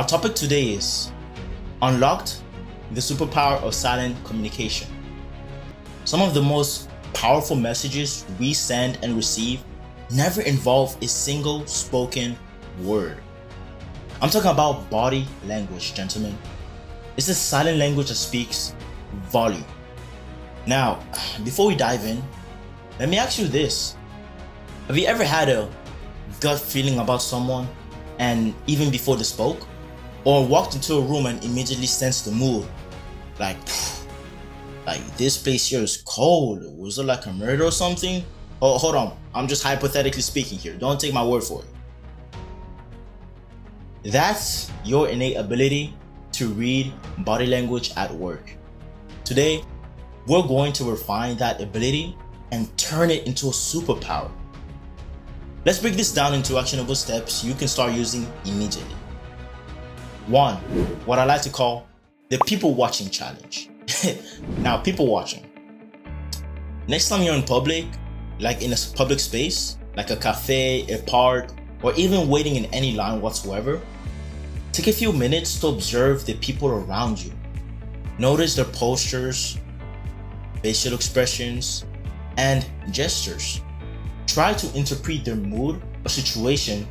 Our topic today is Unlocked, the superpower of silent communication. Some of the most powerful messages we send and receive never involve a single spoken word. I'm talking about body language, gentlemen. It's the silent language that speaks volume. Now, before we dive in, let me ask you this. Have you ever had a gut feeling about someone and even before they spoke? Or walked into a room and immediately sensed the mood? Like this place here is cold. Was it like a murder or something? Oh, hold on. I'm just hypothetically speaking here. Don't take my word for it. That's your innate ability to read body language at work. Today, we're going to refine that ability and turn it into a superpower. Let's break this down into actionable steps you can start using immediately. 1. What I like to call the people watching challenge. Now, people watching. Next time you're in public, like in a public space, like a cafe, a park, or even waiting in any line whatsoever, take a few minutes to observe the people around you. Notice their postures, facial expressions, and gestures. Try to interpret their mood or situation.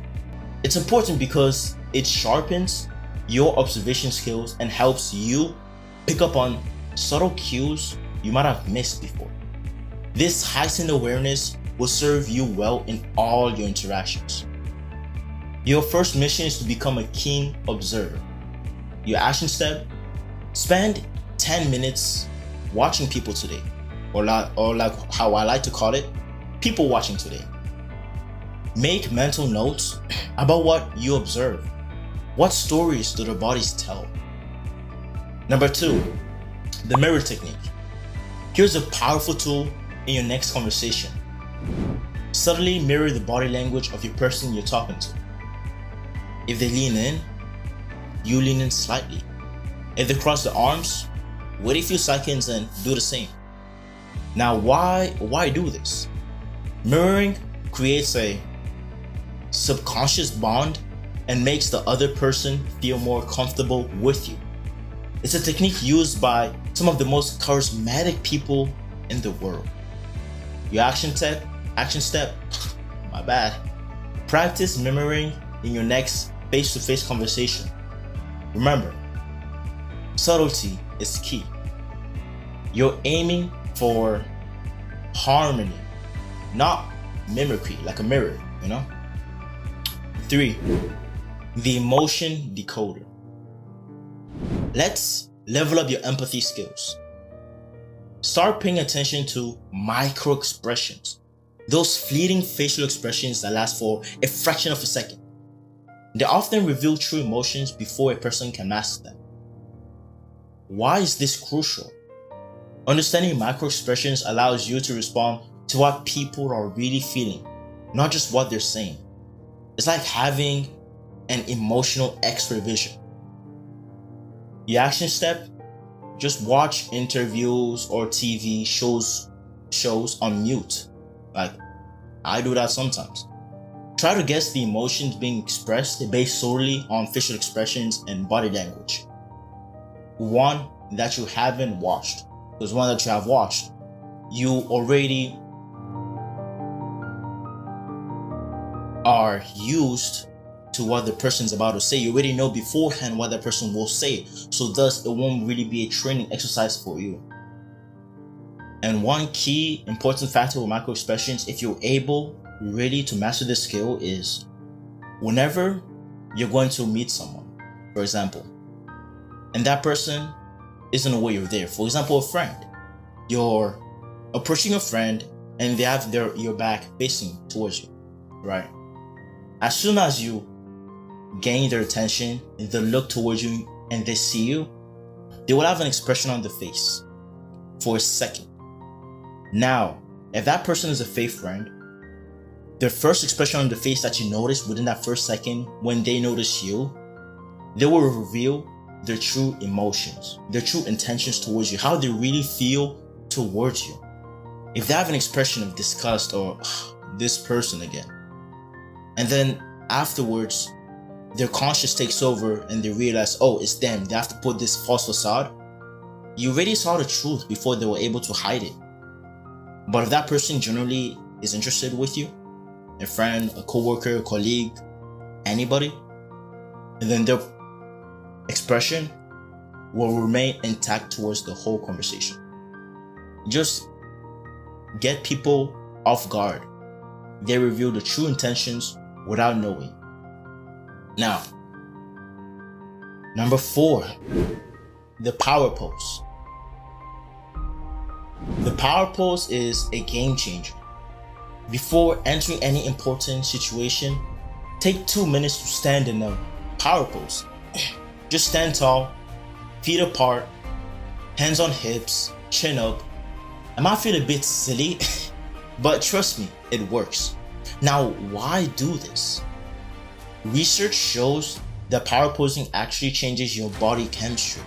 It's important because it sharpens your observation skills and helps you pick up on subtle cues you might have missed before. This heightened awareness will serve you well in all your interactions. Your first mission is to become a keen observer. Your action step: spend 10 minutes watching people today, or like how I like to call it, people watching today. Make mental notes about what you observe. What stories do their bodies tell? Number 2, the mirror technique. Here's a powerful tool in your next conversation. Subtly mirror the body language of your person you're talking to. If they lean in, you lean in slightly. If they cross the arms, wait a few seconds and do the same. Now, why do this? Mirroring creates a subconscious bond and makes the other person feel more comfortable with you. It's a technique used by some of the most charismatic people in the world. Your action step, my bad. Practice mirroring in your next face-to-face conversation. Remember, subtlety is key. You're aiming for harmony, not mimicry like a mirror, 3. The emotion decoder. Let's level up your empathy skills. Start paying attention to micro expressions, those fleeting facial expressions that last for a fraction of a second. They often reveal true emotions before a person can mask them. Why is this crucial? Understanding micro expressions allows you to respond to what people are really feeling, not just what they're saying. It's like having an emotional X-ray vision. Your action step: just watch interviews or TV shows on mute. Like, I do that sometimes. Try to guess the emotions being expressed based solely on facial expressions and body language. One that you haven't watched, because one that you have watched, you already are used to what the person's about to say. You already know beforehand what that person will say, so thus it won't really be a training exercise for you. And one key important factor with micro expressions, if you're able really to master this skill, is whenever you're going to meet someone, for example, and that person isn't aware you're there. For example, a friend. You're approaching a friend and they have your back facing towards you, right? As soon as you gain their attention and they look towards you and they see you, they will have an expression on the face for a second. Now, if that person is a fake friend, their first expression on the face that you notice within that first second, when they notice you, they will reveal their true emotions, their true intentions towards you, how they really feel towards you. If they have an expression of disgust or this person again, and then afterwards their conscience takes over and they realize, oh, it's them, they have to put this false facade, you already saw the truth before they were able to hide it. But if that person generally is interested with you, a friend, a coworker, a colleague, anybody, and then their expression will remain intact towards the whole conversation. Just get people off guard. They reveal the true intentions without knowing. Now, number 4, the power pose. The power pose is a game changer. Before entering any important situation, take 2 minutes to stand in a power pose. Just stand tall, feet apart, hands on hips, chin up. I might feel a bit silly, but trust me, it works. Now, why do this? Research shows that power posing actually changes your body chemistry,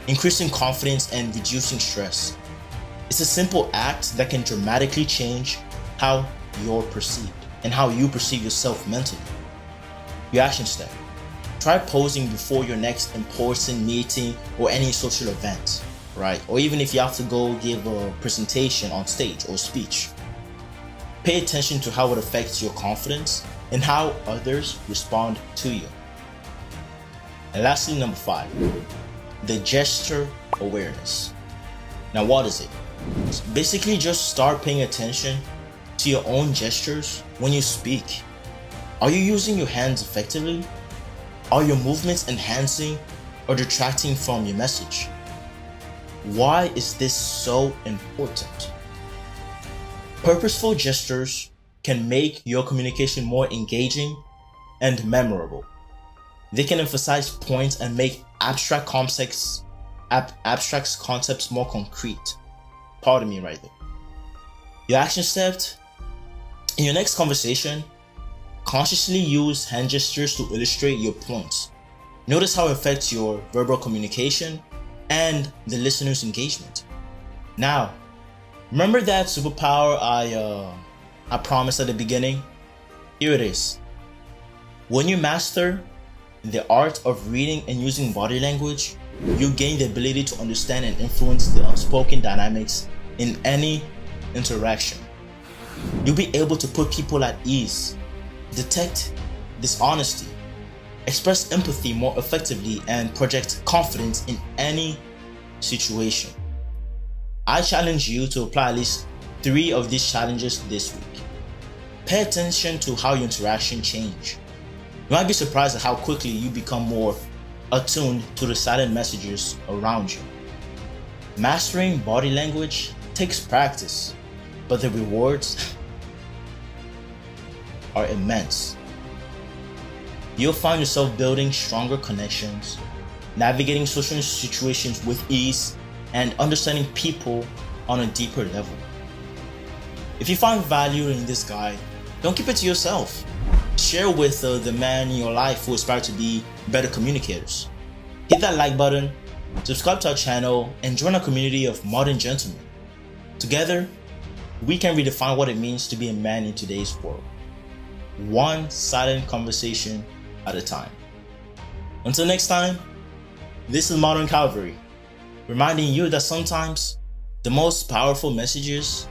increasing confidence and reducing stress. It's a simple act that can dramatically change how you're perceived and how you perceive yourself mentally. Your action step. Try posing before your next important meeting or any social event, right? Or even if you have to go give a presentation on stage or speech. Pay attention to how it affects your confidence and how others respond to you. And lastly, number 5, the gesture awareness. Now, what is it? It's basically just start paying attention to your own gestures when you speak. Are you using your hands effectively? Are your movements enhancing or detracting from your message? Why is this so important? Purposeful gestures can make your communication more engaging and memorable. They can emphasize points and make abstract concepts more concrete. Pardon me right there. Your action steps. In your next conversation, consciously use hand gestures to illustrate your points. Notice how it affects your verbal communication and the listener's engagement. Now, remember that superpower I promised at the beginning? Here it is. When you master the art of reading and using body language, you gain the ability to understand and influence the unspoken dynamics in any interaction. You'll be able to put people at ease, detect dishonesty, express empathy more effectively, and project confidence in any situation. I challenge you to apply at least 3 of these challenges this week. Pay attention to how your interaction change. You might be surprised at how quickly you become more attuned to the silent messages around you. Mastering body language takes practice, but the rewards are immense. You'll find yourself building stronger connections, navigating social situations with ease, and understanding people on a deeper level. If you find value in this guide, don't keep it to yourself. Share with the man in your life who aspire to be better communicators. Hit that like button, subscribe to our channel, and join our community of modern gentlemen. Together, we can redefine what it means to be a man in today's world, one silent conversation at a time. Until next time, this is Modern Chivalry, reminding you that sometimes the most powerful messages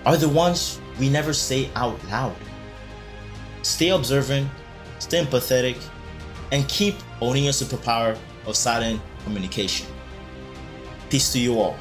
are the ones we never say out loud. Stay observant, stay empathetic, and keep owning your superpower of silent communication. Peace to you all.